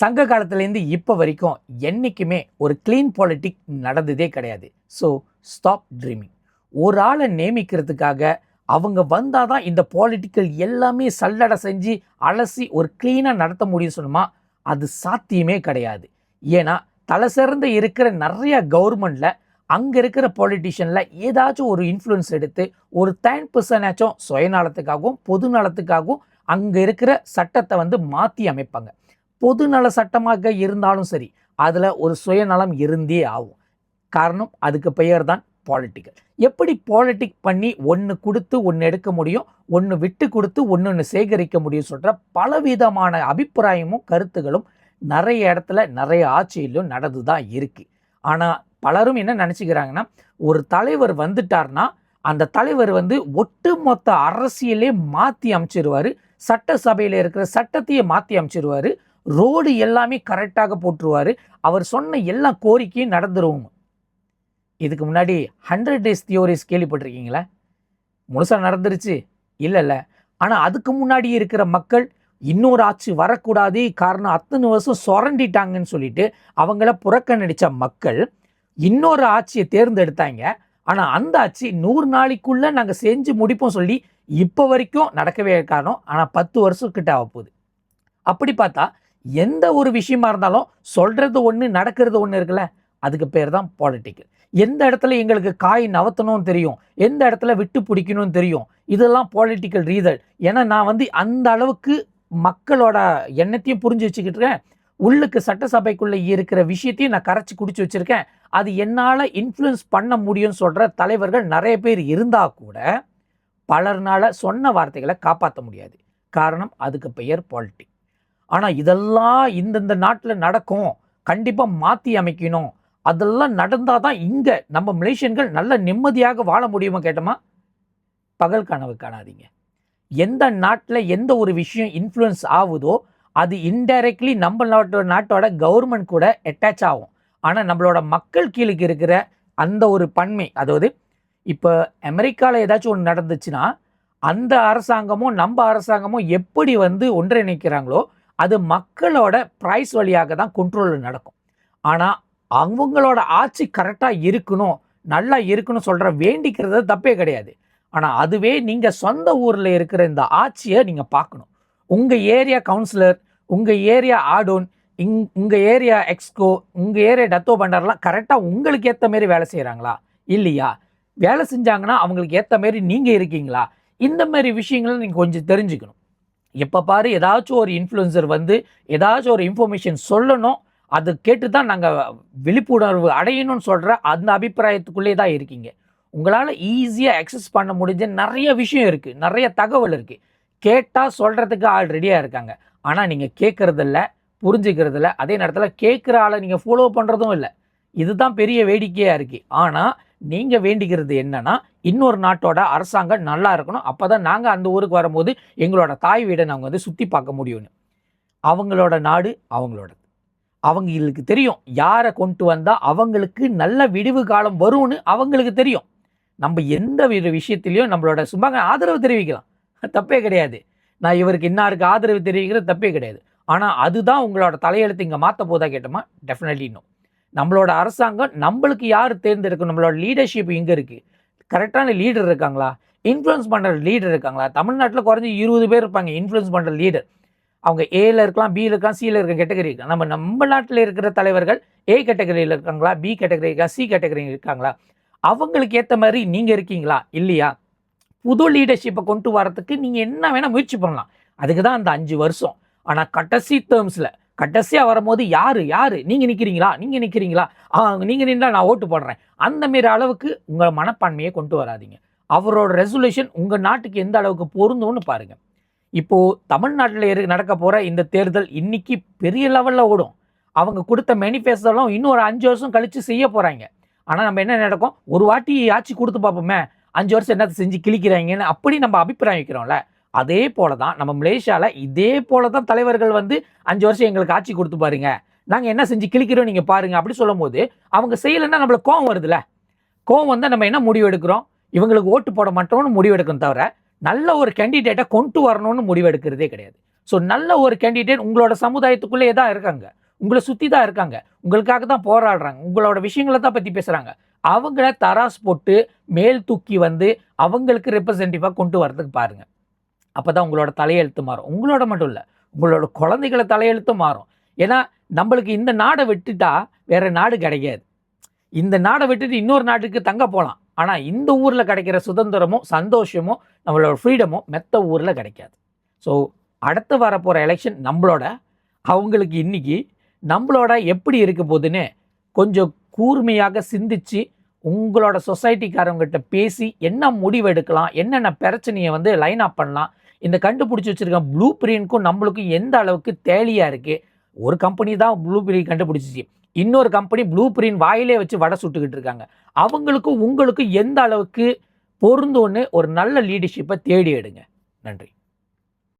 சங்க காலத்துலேருந்து இப்போ வரைக்கும் என்றைக்குமே ஒரு க்ளீன் பாலிட்டிக் நடந்ததே கிடையாது. So stop dreaming. ஒரு ஆளை நியமிக்கிறதுக்காக அவங்க வந்தால் தான் இந்த பாலிட்டிக்கல் எல்லாமே சல்லடை செஞ்சு அலசி ஒரு க்ளீனாக நடத்த முடியும் சொன்னோமா, அது சாத்தியமே கிடையாது. ஏன்னா தலை சிறந்து இருக்கிற நிறைய கவர்மெண்ட்டில் அங்கே இருக்கிற பாலிட்டிஷியனில் ஏதாச்சும் ஒரு இன்ஃப்ளூயன்ஸ் எடுத்து ஒரு 10% சுயநலத்துக்காகவும் பொது நலத்துக்காகவும் அங்கே இருக்கிற சட்டத்தை மாற்றி அமைப்பாங்க. பொதுநல சட்டமாக இருந்தாலும் சரி, அதில் ஒரு சுயநலம் இருந்தே ஆகும். காரணம் அதுக்கு பெயர் தான் பாலிட்டிக்கல். எப்படி பாலிட்டிக் பண்ணி ஒன்று கொடுத்து ஒன்று எடுக்க முடியும், ஒன்று விட்டு கொடுத்து ஒன்று சேகரிக்க முடியும் சொல்கிற பலவிதமான அபிப்பிராயமும் கருத்துகளும் நிறைய இடத்துல நிறைய ஆட்சியிலும் நடந்து தான் இருக்குது. ஆனால் பலரும் என்ன நினச்சிக்கிறாங்கன்னா, ஒரு தலைவர் வந்துட்டார்னா அந்த தலைவர் ஒட்டுமொத்த அரசியலே மாற்றி அமைச்சிருவார், சட்டசபையில் இருக்கிற சட்டத்தையே மாற்றி அமைச்சிருவார், ரோடு எல்லாமே கரெக்டாக போட்டுருவார், அவர் சொன்ன எல்லா கோரிக்கையும் நடந்துருவோம். இதுக்கு முன்னாடி 100 days தியோரிஸ் கேள்விப்பட்டிருக்கீங்களா? முழுசாக நடந்துருச்சு இல்லைல்ல. ஆனால் அதுக்கு முன்னாடி இருக்கிற மக்கள் இன்னொரு ஆட்சி வரக்கூடாது, காரணம் அத்தனை வருஷம் சுரண்டிட்டாங்கன்னு சொல்லிட்டு அவங்கள புறக்கணிச்ச மக்கள் இன்னொரு ஆட்சியை தேர்ந்தெடுத்தாங்க. ஆனால் அந்த ஆட்சி 100 நாளைக்குள்ளே நாங்கள் செஞ்சு முடிப்போம் சொல்லி இப்போ வரைக்கும் நடக்கவே காரணம். ஆனால் 10 வருஷத்துக்கிட்ட ஆக போகுது. அப்படி பார்த்தா எந்த ஒரு விஷயமா இருந்தாலும் சொல்கிறது ஒன்று நடக்கிறது ஒன்று இருக்குல்ல, அதுக்கு பேர் தான் பாலிட்டிக்கல். எந்த இடத்துல எங்களுக்கு காய் நவத்தணும்னு தெரியும், எந்த இடத்துல விட்டு பிடிக்கணும்னு தெரியும், இதெல்லாம் பாலிட்டிக்கல் ரீதல். ஏன்னா நான் அந்த அளவுக்கு மக்களோட எண்ணத்தையும் புரிஞ்சு வச்சுக்கிட்டு இருக்கேன், உள்ளுக்கு சட்டசபைக்குள்ளே இருக்கிற விஷயத்தையும் நான் கரைச்சி குடிச்சு வச்சுருக்கேன். அது என்னால் இன்ஃப்ளூயன்ஸ் பண்ண முடியும்னு சொல்கிற தலைவர்கள் நிறைய பேர் இருந்தால் கூட பலர்னால சொன்ன வார்த்தைகளை காப்பாற்ற முடியாது. காரணம் அதுக்கு பெயர் பாலிட்டிக். ஆனால் இதெல்லாம் இந்தந்த நாட்டில் நடக்கும், கண்டிப்பாக மாற்றி அமைக்கணும், அதெல்லாம் நடந்தால் தான் இங்கே நம்ம மலேசியன்கள் நல்ல நிம்மதியாக வாழ முடியுமா கேட்டோமா? பகல் கனவு காணாதீங்க. எந்த நாட்டில் எந்த ஒரு விஷயம் இன்ஃப்ளூயன்ஸ் ஆகுதோ அது இன்டைரக்ட்லி நம்ம நாட்டோட கவர்மெண்ட் கூட அட்டாச் ஆகும். ஆனால் நம்மளோட மக்கள் கீழுக்கு இருக்கிற அந்த ஒரு பன்மை, அதாவது இப்போ அமெரிக்காவில் ஏதாச்சும் ஒன்று நடந்துச்சுன்னா அந்த அரசாங்கமும் நம்ம அரசாங்கமும் எப்படி ஒன்றிணைக்கிறாங்களோ அது மக்களோட ப்ரைஸ் வழியாக தான் கண்ட்ரோலில் நடக்கும். ஆனால் அவங்களோட ஆட்சி கரெக்டாக இருக்கணும், நல்லா இருக்கணும் சொல்கிற வேண்டிக்கிறது தப்பே கிடையாது. ஆனால் அதுவே நீங்கள் சொந்த ஊரில் இருக்கிற இந்த ஆட்சியை நீங்கள் பார்க்கணும். உங்கள் ஏரியா கவுன்சிலர், உங்கள் ஏரியா ஆடோன், உங்கள் ஏரியா எக்ஸ்கோ, உங்கள் ஏரியா டத்தோ பண்டாரெலாம் கரெக்டாக உங்களுக்கு ஏற்ற மாரி வேலை செய்கிறாங்களா இல்லையா? வேலை செஞ்சாங்கன்னா அவங்களுக்கு ஏற்ற மாரி நீங்கள் இருக்கீங்களா? இந்த மாதிரி விஷயங்களை நீங்கள் கொஞ்சம் தெரிஞ்சுக்கணும். எப்போ பாரு ஏதாச்சும் ஒரு இன்ஃப்ளூயன்சர் ஏதாச்சும் ஒரு இன்ஃபர்மேஷன் சொல்லணும், அது கேட்டு தான் நாங்கள் விழிப்புணர்வு அடையணும்னு சொல்கிற அந்த அபிப்பிராயத்துக்குள்ளே தான் இருக்கீங்க. உங்களால் ஈஸியாக அக்சஸ் பண்ண முடிஞ்ச நிறைய விஷயம் இருக்குது, நிறைய தகவல் இருக்குது, கேட்டால் சொல்கிறதுக்கு ஆள் ரெடியாக இருக்காங்க. ஆனால் நீங்கள் கேட்குறதில்ல, புரிஞ்சுக்கிறதில்ல, அதே நேரத்தில் கேட்குற ஆளை நீங்கள் ஃபாலோ பண்ணுறதும் இல்லை. இதுதான் பெரிய வேடிக்கையாக இருக்குது. ஆனால் நீங்கள் வேண்டிக்கிறது என்னன்னா, இன்னொரு நாட்டோட அரசாங்கம் நல்லா இருக்கணும், அப்போ தான் நாங்கள் அந்த ஊருக்கு வரும்போது எங்களோட தாய் வீடை நாங்கள் சுற்றி பார்க்க முடியும்னு. அவங்களோட நாடு அவங்களோட, அவங்களுக்கு தெரியும் யாரை கொண்டு வந்தால் அவங்களுக்கு நல்ல விடிவு காலம் வரும்னு அவங்களுக்கு தெரியும். நம்ம எந்த விஷயத்துலையும் நம்மளோட சும்மா ஆதரவு தெரிவிக்கலாம், தப்பே கிடையாது. நான் இவருக்கு இன்னாருக்கு ஆதரவு தெரிவிக்கிறது தப்பே கிடையாது. ஆனால் அதுதான் உங்களோட தலையெழுத்து இங்கே மாற்ற போதா கேட்டோமா? Definitely no. நம்மளோட அரசாங்கம் நம்மளுக்கு யார் தேர்ந்தெடுக்கும், நம்மளோட லீடர்ஷிப் இங்கே இருக்குது, கரெக்டான லீடர் இருக்காங்களா, இன்ஃப்ளூயன்ஸ் பண்ணுற லீடர் இருக்காங்களா? தமிழ்நாட்டில் குறைஞ்சி 20 பேர் இருப்பாங்க இன்ஃப்ளூயன்ஸ் பண்ணுற லீடர். அவங்க ஏல இருக்கலாம், பியில் இருக்கலாம், சியில் இருக்க கேட்டகரி இருக்கலாம். நம்ம நாட்டில் இருக்கிற தலைவர்கள் ஏ கேட்டகரியில் இருக்காங்களா, பி கேட்டகரி இருக்கா, சி கேட்டகரி இருக்காங்களா? அவங்களுக்கு ஏற்ற மாதிரி நீங்கள் இருக்கீங்களா இல்லையா? புது லீடர்ஷிப்பை கொண்டு வரத்துக்கு நீங்கள் என்ன வேணால் முயற்சி பண்ணலாம், அதுக்கு தான் அந்த 5 வருஷம். ஆனால் கடைசி டேர்ம்ஸில் கடைசியாக வரும்போது யார் நீங்கள் நிற்கிறீங்களா, நீங்கள் நின்றால் நான் ஓட்டு போடுறேன், அந்தமாரி அளவுக்கு உங்கள் மனப்பான்மையை கொண்டு வராதிங்க. அவரோட ரெசல்யூஷன் உங்கள் நாட்டுக்கு எந்த அளவுக்கு பொருந்தும்னு பாருங்கள். இப்போது தமிழ்நாட்டில் நடக்க போகிற இந்த தேர்தல் இன்றைக்கி பெரிய லெவலில் ஓடும். அவங்க கொடுத்த மேனிஃபெஸ்டோலாம் இன்னொரு 5 வருஷம் கழித்து செய்ய போகிறாங்க. ஆனால் நம்ம என்ன நடக்கும், ஒரு வாட்டி ஆட்சி கொடுத்து பார்ப்போமே, 5 வருஷம் என்னத்தை செஞ்சு கிழிக்கிறாங்கன்னு அப்படி நம்ம அபிப்பிராயம் வைக்கிறோம்ல. அதே போல தான் நம்ம மலேசியாவில் இதே போல தான் தலைவர்கள் 5 வருஷம் எங்களுக்கு ஆட்சி கொடுத்து பாருங்க, நாங்கள் என்ன செஞ்சு கிழிக்கிறோம் நீங்கள் பாருங்க அப்படி சொல்லும் போது அவங்க செய்யலைன்னா நம்மளுக்கு கோவம் வருதுல்ல. கோவம் வந்தால் நம்ம என்ன முடிவு எடுக்கிறோம், இவங்களுக்கு ஓட்டு போட மாட்டோம்னு முடிவு எடுக்கணும், தவிர நல்ல ஒரு கேண்டிடேட்டை கொண்டு வரணும்னு முடிவு எடுக்கிறதே கிடையாது. ஸோ நல்ல ஒரு கேண்டிடேட் உங்களோட சமுதாயத்துக்குள்ளேயே தான் இருக்காங்க, உங்களை சுற்றி தான் இருக்காங்க, உங்களுக்காக தான் போராடுறாங்க, உங்களோட விஷயங்களை தான் பற்றி பேசுகிறாங்க. அவங்கள தராஸ் போட்டு மேல் தூக்கி வந்து அவங்களுக்கு ரெப்ரசன்டேட்டிவாக கொண்டு வரதுக்கு பாருங்கள். அப்போ தான் உங்களோட தலையெழுத்து மாறும். உங்களோட மட்டும் இல்லை, உங்களோட குழந்தைகள தலையெழுத்தும் மாறும். ஏன்னா நம்மளுக்கு இந்த நாடை விட்டுட்டா வேற நாடு கிடைக்காது. இந்த நாடை விட்டுட்டு இன்னொரு நாட்டுக்கு தங்க போகலாம், ஆனால் இந்த ஊரில் கிடைக்கிற சுதந்திரமும் சந்தோஷமும் நம்மளோட ஃப்ரீடமும் மெத்த ஊரில் கிடைக்காது. ஸோ அடுத்து வரப்போகிற எலெக்ஷன் நம்மளோட, அவங்களுக்கு இன்னைக்கு நம்மளோட எப்படி இருக்க போகுதுன்னு கொஞ்சம் கூர்மையாக சிந்திச்சு உங்களோட சொசைட்டிக்காரவங்ககிட்ட பேசி என்ன முடிவு எடுக்கலாம், என்னென்ன பிரச்சனையை வந்து லைன் அப் பண்ணலாம், இந்த கண்டுபிடிச்சி வச்சுருக்க ப்ளூ பிரிண்ட்க்கும் நம்மளுக்கும் எந்த அளவுக்கு தேலியாக இருக்குது. ஒரு கம்பெனி தான் ப்ளூ பிரிண்ட் கண்டுபிடிச்சிச்சு, இன்னொரு கம்பெனி ப்ளூ பிரிண்ட் வாயிலே வச்சு வடை சுட்டுக்கிட்டு இருக்காங்க. அவங்களுக்கும் உங்களுக்கும் எந்த அளவுக்கு பொருந்தோன்னு ஒரு நல்ல லீடர்ஷிப்பை தேடி எடுங்க. நன்றி.